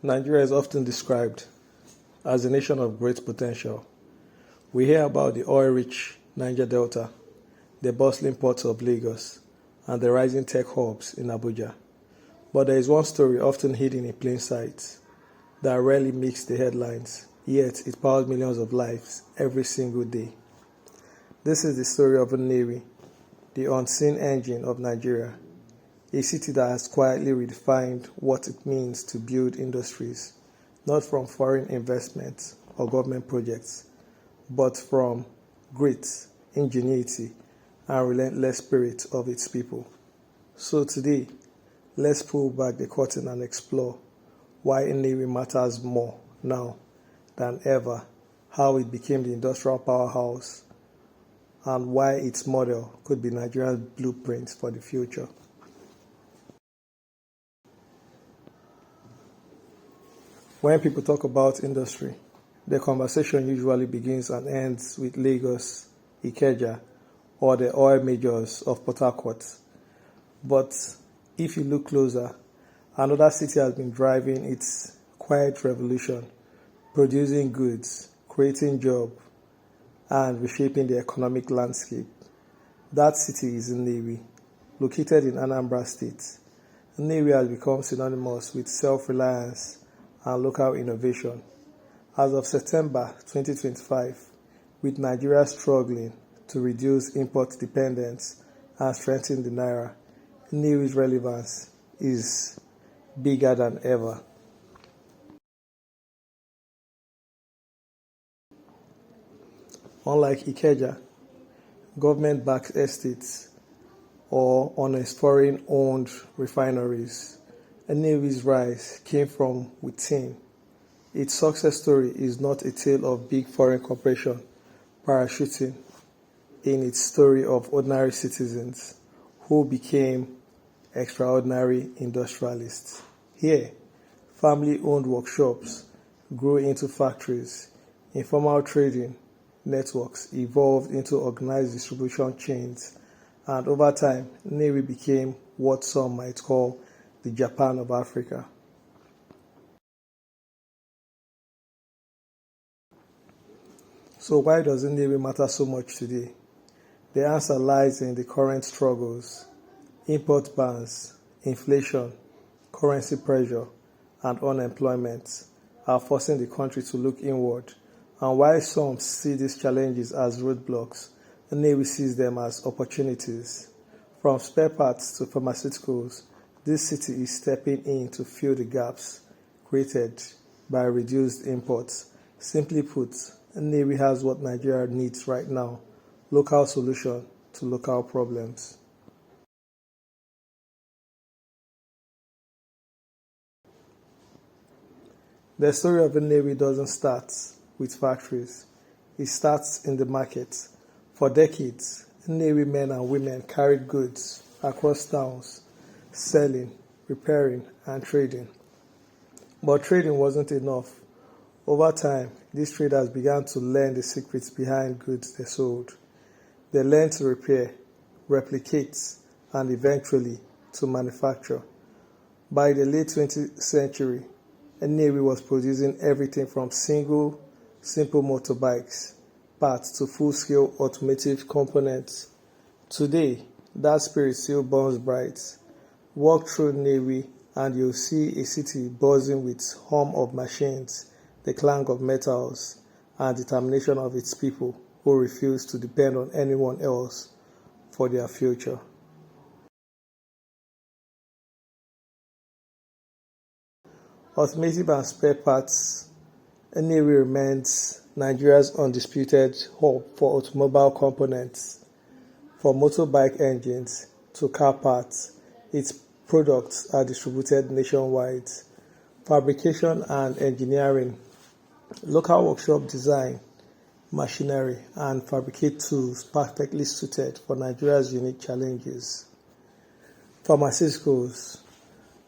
Nigeria is often described as a nation of great potential. We hear about the oil-rich Niger Delta, the bustling ports of Lagos, and the rising tech hubs in Abuja. But there is one story often hidden in plain sight that rarely makes the headlines, yet it powers millions of lives every single day. This is the story of Nnewi, the unseen engine of Nigeria, a city that has quietly redefined what it means to build industries, not from foreign investments or government projects, but from grit, ingenuity, and relentless spirit of its people. So today, let's pull back the curtain and explore why Nnewi matters more now than ever, how it became the industrial powerhouse, and why its model could be Nigeria's blueprint for the future. When people talk about industry, the conversation usually begins and ends with Lagos, Ikeja, or the oil majors of Port Harcourt. But if you look closer, another city has been driving its quiet revolution, producing goods, creating jobs, and reshaping the economic landscape. That city is Nnewi, located in Anambra State. Nnewi has become synonymous with self-reliance and local innovation. As of September 2025, with Nigeria struggling to reduce import dependence and strengthen the naira, Nnewi's relevance is bigger than ever. Unlike Ikeja, government-backed estates, or honest foreign-owned refineries, Nnewi's rise came from within. Its success story is not a tale of big foreign corporation parachuting in its story of ordinary citizens who became extraordinary industrialists. Here, family-owned workshops grew into factories, informal trading networks evolved into organized distribution chains, and over time, Nnewi became what some might call the Japan of Africa. So why does Nnewi matter so much today? The answer lies in the current struggles. Import bans, inflation, currency pressure, and unemployment are forcing the country to look inward. And while some see these challenges as roadblocks, Nnewi sees them as opportunities. From spare parts to pharmaceuticals, this city is stepping in to fill the gaps created by reduced imports. Simply put, Nnewi has what Nigeria needs right now: local solution to local problems. The story of Nnewi doesn't start with factories. It starts in the market. For decades, Nnewi men and women carried goods across towns, selling, repairing, and trading. But trading wasn't enough. Over time, these traders began to learn the secrets behind goods they sold. They learned to repair, replicate, and eventually to manufacture. By the late 20th century, Nnewi was producing everything from simple motorbikes, parts to full-scale automotive components. Today, that spirit still burns bright. Walk through Nnewi and you'll see a city buzzing with hum of machines, the clang of metals, and determination of its people who refuse to depend on anyone else for their future. Automotive and spare parts, Nnewi remains Nigeria's undisputed hub for automobile components. From motorbike engines to car parts, its products are distributed nationwide. Fabrication and engineering, local workshop design, machinery, and fabricate tools perfectly suited for Nigeria's unique challenges. Pharmaceuticals,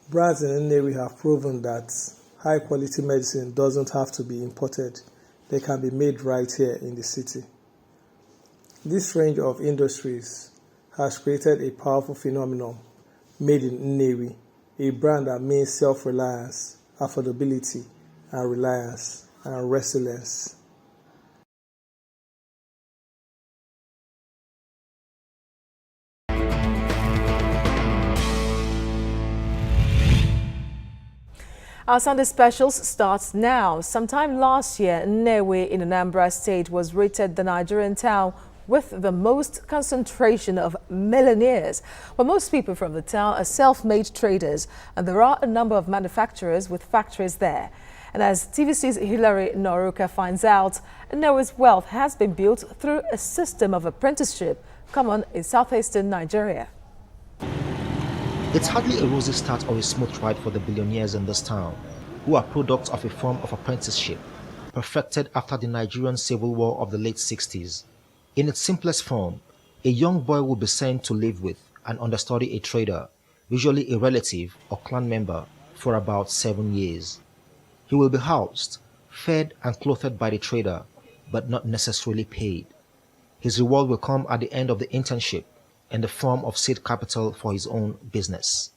brands in Nnewi have proven that high-quality medicine doesn't have to be imported. They can be made right here in the city. This range of industries has created a powerful phenomenon, made in Nnewi, a brand that means self-reliance affordability, and reliance, and resilience. Our Sunday Specials starts now. Sometime last year, Nnewi in Anambra State was rated the Nigerian town with the most concentration of millionaires. But most people from the town are self-made traders, and there are a number of manufacturers with factories there. And as TVC's Hilary Noruka finds out, Nnewi's wealth has been built through a system of apprenticeship common in southeastern Nigeria. It's hardly a rosy start or a smooth ride for the billionaires in this town, who are products of a form of apprenticeship, perfected after the Nigerian Civil War of the late 60s. In its simplest form, a young boy will be sent to live with and understudy a trader, usually a relative or clan member, for about 7 years. He will be housed, fed and clothed by the trader, but not necessarily paid. His reward will come at the end of the internship, in the form of seed capital for his own business.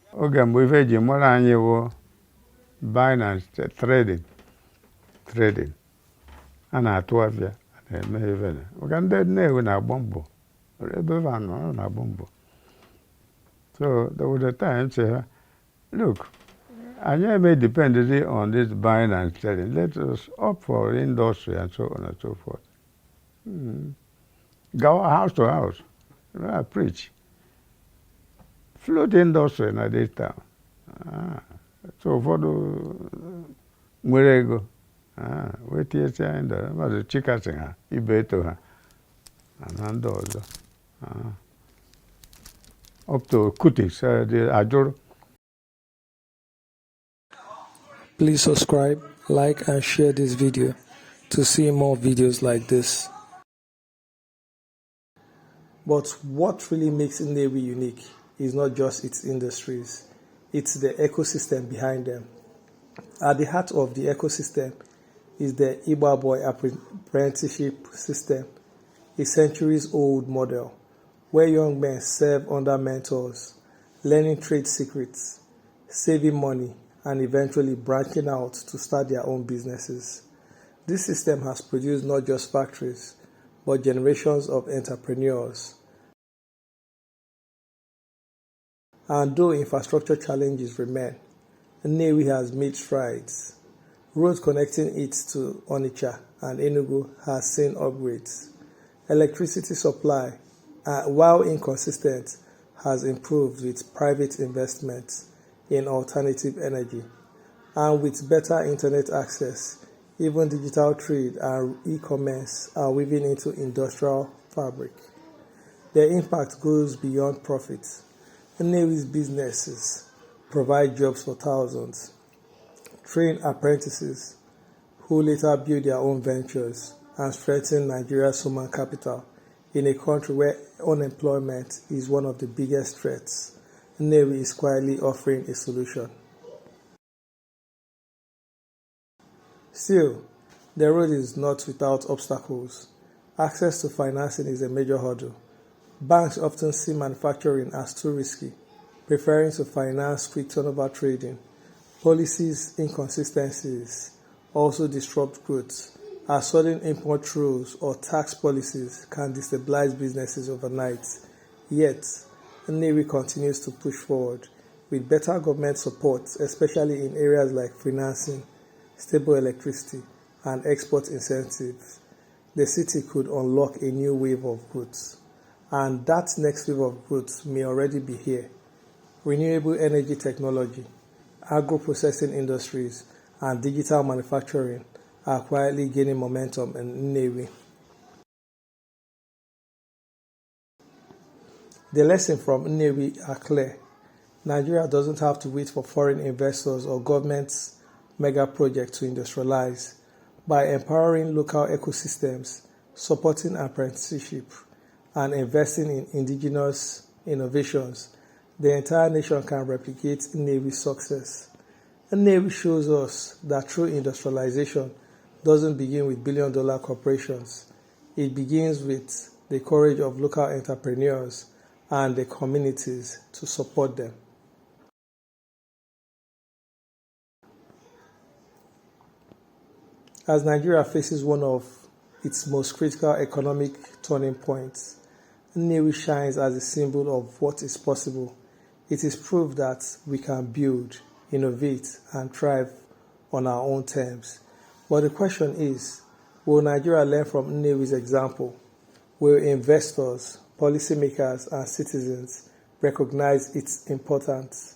Buying and trading. And at 12 years, we can do na bombo. So there was a time say, look, I may depend on this buying and selling. Let us opt for industry and so on and so forth. Go house to house. I preach. Float industry in this town. So for the Murego, wait here, and the chickens, you better her, and up to cuttings, the Ajor. Please subscribe, like, and share this video to see more videos like this. But what really makes Nnewi unique is not just its industries, it's the ecosystem behind them. At the heart of the ecosystem is the Igbo boy apprenticeship system, a centuries-old model where young men serve under mentors, learning trade secrets, saving money, and eventually branching out to start their own businesses. This system has produced not just factories, but generations of entrepreneurs. And though infrastructure challenges remain, Nnewi has made strides. Roads connecting it to Onitsha and Enugu has seen upgrades. Electricity supply, while inconsistent, has improved with private investments in alternative energy. And with better internet access, even digital trade and e-commerce are weaving into industrial fabric. Their impact goes beyond profit. Nnewi's businesses provide jobs for thousands, train apprentices who later build their own ventures, and strengthen Nigeria's human capital in a country where unemployment is one of the biggest threats. Nnewi is quietly offering a solution. Still, the road is not without obstacles. Access to financing is a major hurdle. Banks often see manufacturing as too risky, preferring to finance quick turnover trading. Policies inconsistencies also disrupt growth, as sudden import rules or tax policies can destabilize businesses overnight. Yet, Nnewi continues to push forward with better government support, especially in areas like financing, stable electricity, and export incentives. The city could unlock a new wave of growth, and that next wave of growth may already be here. Renewable energy technology, agro-processing industries, and digital manufacturing are quietly gaining momentum in Nnewi. The lessons from Nnewi are clear. Nigeria doesn't have to wait for foreign investors or government's mega projects to industrialize. By empowering local ecosystems, supporting apprenticeship, and investing in indigenous innovations, the entire nation can replicate Nnewi's success. Nnewi shows us that true industrialization doesn't begin with billion-dollar corporations. It begins with the courage of local entrepreneurs and the communities to support them. As Nigeria faces one of its most critical economic turning points, Nnewi shines as a symbol of what is possible. It is proof that we can build, innovate, and thrive on our own terms. But the question is, will Nigeria learn from Nnewi's example? Will investors, policymakers, and citizens recognize its importance?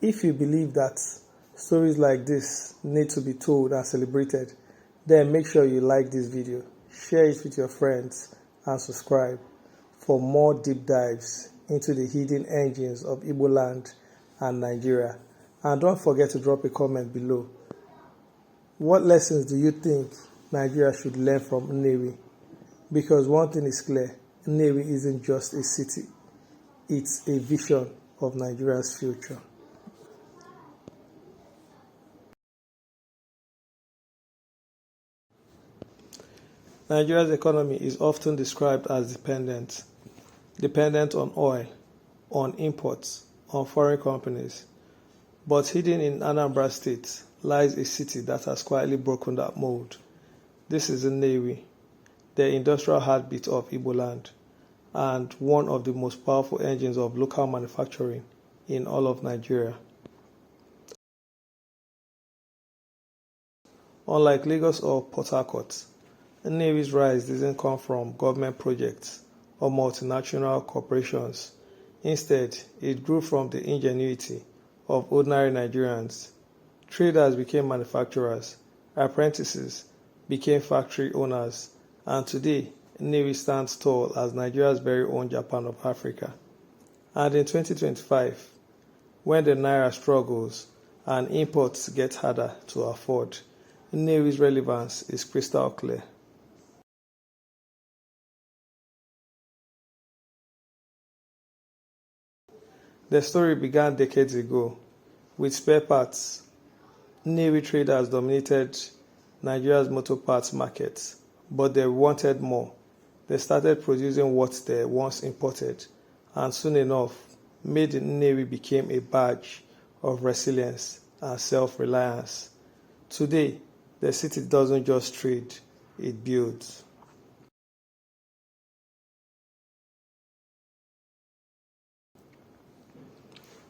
If you believe that stories like this need to be told and celebrated, then make sure you like this video, share it with your friends, and subscribe for more deep dives into the hidden engines of Igboland and Nigeria. And don't forget to drop a comment below. What lessons do you think Nigeria should learn from Nnewi? Because one thing is clear, Nnewi isn't just a city, it's a vision of Nigeria's future. Nigeria's economy is often described as dependent on oil, on imports, on foreign companies. But hidden in Anambra State lies a city that has quietly broken that mold. This is Nnewi, the industrial heartbeat of Igboland, and one of the most powerful engines of local manufacturing in all of Nigeria. Unlike Lagos or Port Harcourt, Nnewi's rise didn't come from government projects or multinational corporations. Instead, it grew from the ingenuity of ordinary Nigerians. Traders became manufacturers, apprentices became factory owners, and today, Nnewi stands tall as Nigeria's very own Japan of Africa. And in 2025, when the Naira struggles and imports get harder to afford, Nnewi's relevance is crystal clear. The story began decades ago. With spare parts, Nnewi traders dominated Nigeria's motor parts market, but they wanted more. They started producing what they once imported, and soon enough, Made in Nnewi became a badge of resilience and self-reliance. Today, the city doesn't just trade, it builds.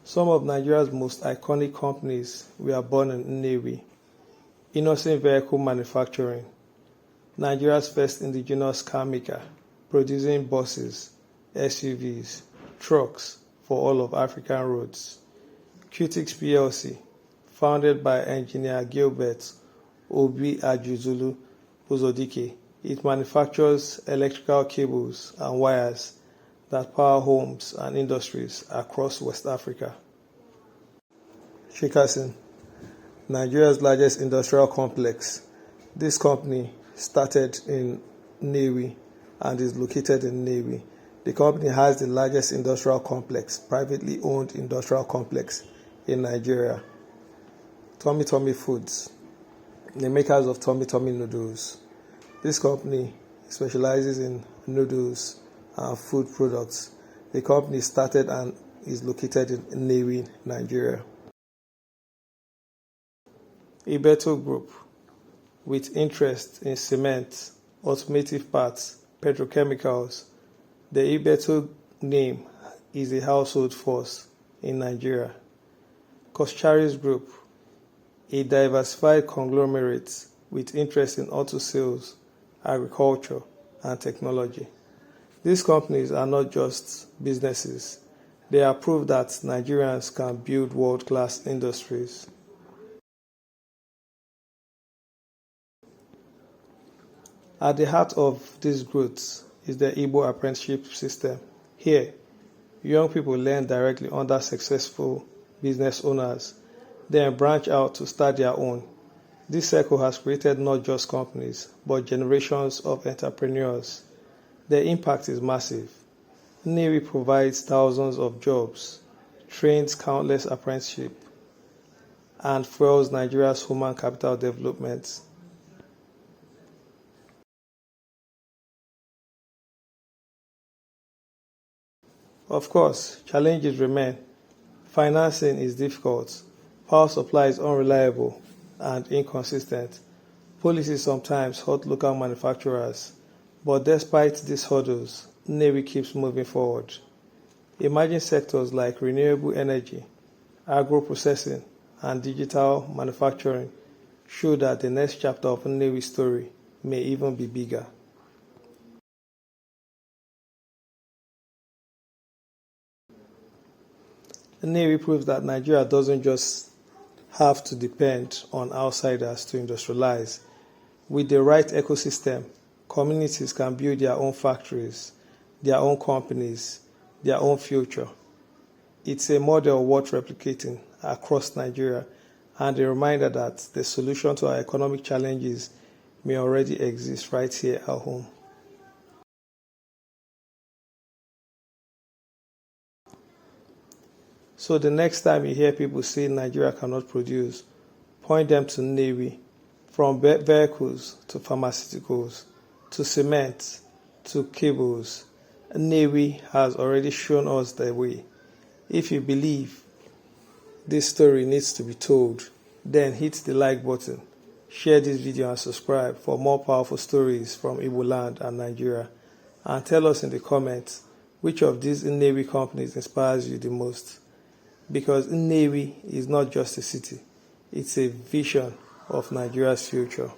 Some of Nigeria's most iconic companies were born in Nnewi. Innocent Vehicle Manufacturing, Nigeria's first indigenous car maker, producing buses, SUVs, trucks for all of African roads. Qtix PLC, founded by engineer Gilbert Obi Ajuzulu Uzodike, it manufactures electrical cables and wires that power homes and industries across West Africa. Shikasin, Nigeria's largest industrial complex. This company started in Nnewi and is located in Nnewi. The company has the largest industrial complex, privately owned industrial complex in Nigeria. Tummy Tummy Foods, the makers of Tummy Tummy noodles. This company specializes in noodles and food products. The company started and is located in Nnewi, Nigeria. Overtook Group, with interest in cement, automotive parts, petrochemicals. The Overtook name is a household force in Nigeria. Koschari's Group, a diversified conglomerate with interest in auto sales, agriculture, and technology. These companies are not just businesses. They are proof that Nigerians can build world-class industries. At the heart of this growth is the Igbo apprenticeship system. Here, young people learn directly under successful business owners, then branch out to start their own. This circle has created not just companies, but generations of entrepreneurs. The impact is massive. Nnewi provides thousands of jobs, trains countless apprenticeship, and fuels Nigeria's human capital development. Of course, challenges remain. Financing is difficult. Power supply is unreliable and inconsistent. Policies sometimes hurt local manufacturers, but despite these hurdles, Nnewi keeps moving forward. Emerging sectors like renewable energy, agro-processing, and digital manufacturing show that the next chapter of Nnewi's story may even be bigger. Nnewi proves that Nigeria doesn't just have to depend on outsiders to industrialize. With the right ecosystem, communities can build their own factories, their own companies, their own future. It's a model worth replicating across Nigeria and a reminder that the solution to our economic challenges may already exist right here at home. So the next time you hear people say Nigeria cannot produce, point them to Nnewi, from vehicles to pharmaceuticals to cement to cables. Nnewi has already shown us the way. If you believe this story needs to be told, then hit the like button, share this video and subscribe for more powerful stories from Igboland and Nigeria. And tell us in the comments which of these Nnewi companies inspires you the most. Because Nnewi is not just a city, it's a vision of Nigeria's future.